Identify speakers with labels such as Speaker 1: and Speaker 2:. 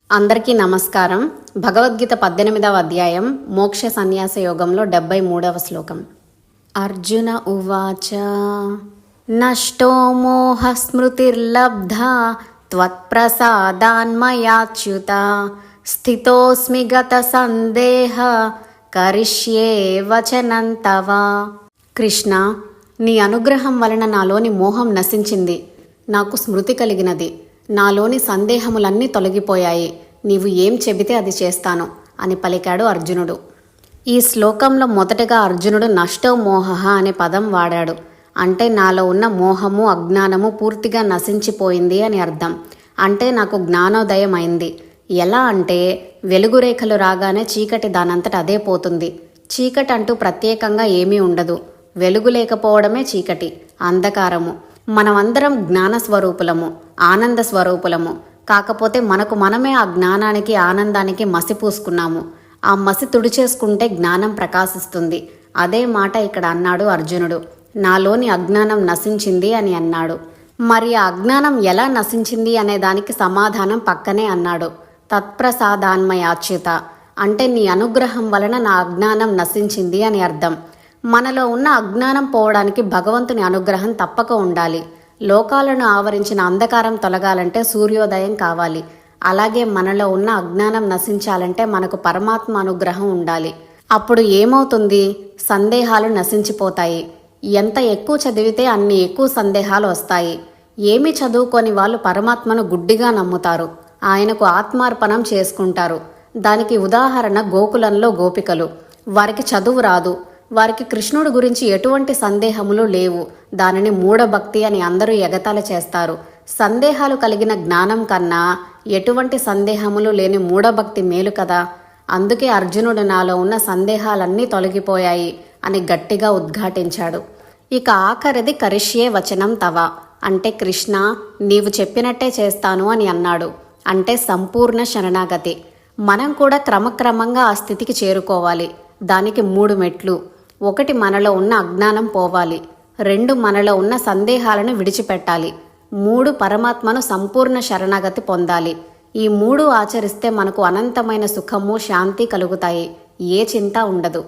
Speaker 1: అందరికీ నమస్కారం. భగవద్గీత 18వ అధ్యాయం మోక్ష సన్యాస యోగంలో 73వ శ్లోకం. అర్జున ఉవాచ నష్టో మోహ స్మృతిర్లబ్ధా త్వత్ప్రసాదాన్మయాచ్యుత స్థితోస్మి గత సందేహ కరిష్యే వచనం తవ. కృష్ణ, నీ అనుగ్రహం వలన నాలోని మోహం నశించింది, నాకు స్మృతి కలిగినది, నాలోని సందేహములన్నీ తొలగిపోయాయి. నీవు ఏం చెబితే అది చేస్తాను అని పలికాడు అర్జునుడు. ఈ శ్లోకంలో మొదటగా అర్జునుడు నష్టో మోహ అనే పదం వాడాడు. అంటే నాలో ఉన్న మోహము అజ్ఞానము పూర్తిగా నశించిపోయింది అని అర్థం. అంటే నాకు జ్ఞానోదయం అయింది. ఎలా అంటే వెలుగు రేఖలు రాగానే చీకటి దానంతట అదే పోతుంది. చీకటి అంటూ ప్రత్యేకంగా ఏమీ ఉండదు. వెలుగు లేకపోవడమే చీకటి, అంధకారము. మనమందరం జ్ఞాన స్వరూపులము, ఆనంద స్వరూపులము. కాకపోతే మనకు మనమే ఆ జ్ఞానానికి ఆనందానికి మసి పూసుకున్నాము. ఆ మసి తుడిచేసుకుంటే జ్ఞానం ప్రకాశిస్తుంది. అదే మాట ఇక్కడ అన్నాడు అర్జునుడు. నాలోని అజ్ఞానం నశించింది అని అన్నాడు. మరి ఆ అజ్ఞానం ఎలా నశించింది అనే దానికి సమాధానం పక్కనే అన్నాడు. తత్ప్రసాదాన్మయాచ్యుత అంటే నీ అనుగ్రహం వలన నా అజ్ఞానం నశించింది అని అర్థం. మనలో ఉన్న అజ్ఞానం పోవడానికి భగవంతుని అనుగ్రహం తప్పక ఉండాలి. లోకాలను ఆవరించిన అంధకారం తొలగాలంటే సూర్యోదయం కావాలి. అలాగే మనలో ఉన్న అజ్ఞానం నశించాలంటే మనకు పరమాత్మ అనుగ్రహం ఉండాలి. అప్పుడు ఏమవుతుంది? సందేహాలు నశించిపోతాయి. ఎంత ఎక్కువ చదివితే అన్ని ఎక్కువ సందేహాలు వస్తాయి. ఏమీ చదువుకొని వాళ్ళు పరమాత్మను గుడ్డిగా నమ్ముతారు, ఆయనకు ఆత్మార్పణం చేసుకుంటారు. దానికి ఉదాహరణ గోకులంలో గోపికలు. వారికి చదువు రాదు, వారికి కృష్ణుడి గురించి ఎటువంటి సందేహములు లేవు. దానిని మూఢభక్తి అని అందరూ ఎగతాళి చేస్తారు. సందేహాలు కలిగిన జ్ఞానం కన్నా ఎటువంటి సందేహములు లేని మూఢభక్తి మేలు కదా. అందుకే అర్జునుడు నాలో ఉన్న సందేహాలన్నీ తొలగిపోయాయి అని గట్టిగా ఉద్ఘాటించాడు. ఇక ఆఖరిది కరిష్యే వచనం తవ అంటే కృష్ణ, నీవు చెప్పినట్టే చేస్తాను అని అన్నాడు. అంటే సంపూర్ణ శరణాగతి. మనం కూడా క్రమక్రమంగా ఆ స్థితికి చేరుకోవాలి. దానికి 3 మెట్లు. 1 మనలో ఉన్న అజ్ఞానం పోవాలి. 2 మనలో ఉన్న సందేహాలను విడిచిపెట్టాలి. 3 పరమాత్మను సంపూర్ణ శరణాగతి పొందాలి. ఈ 3 ఆచరిస్తే మనకు అనంతమైన సుఖము శాంతి కలుగుతాయి. ఏ చింత ఉండదు.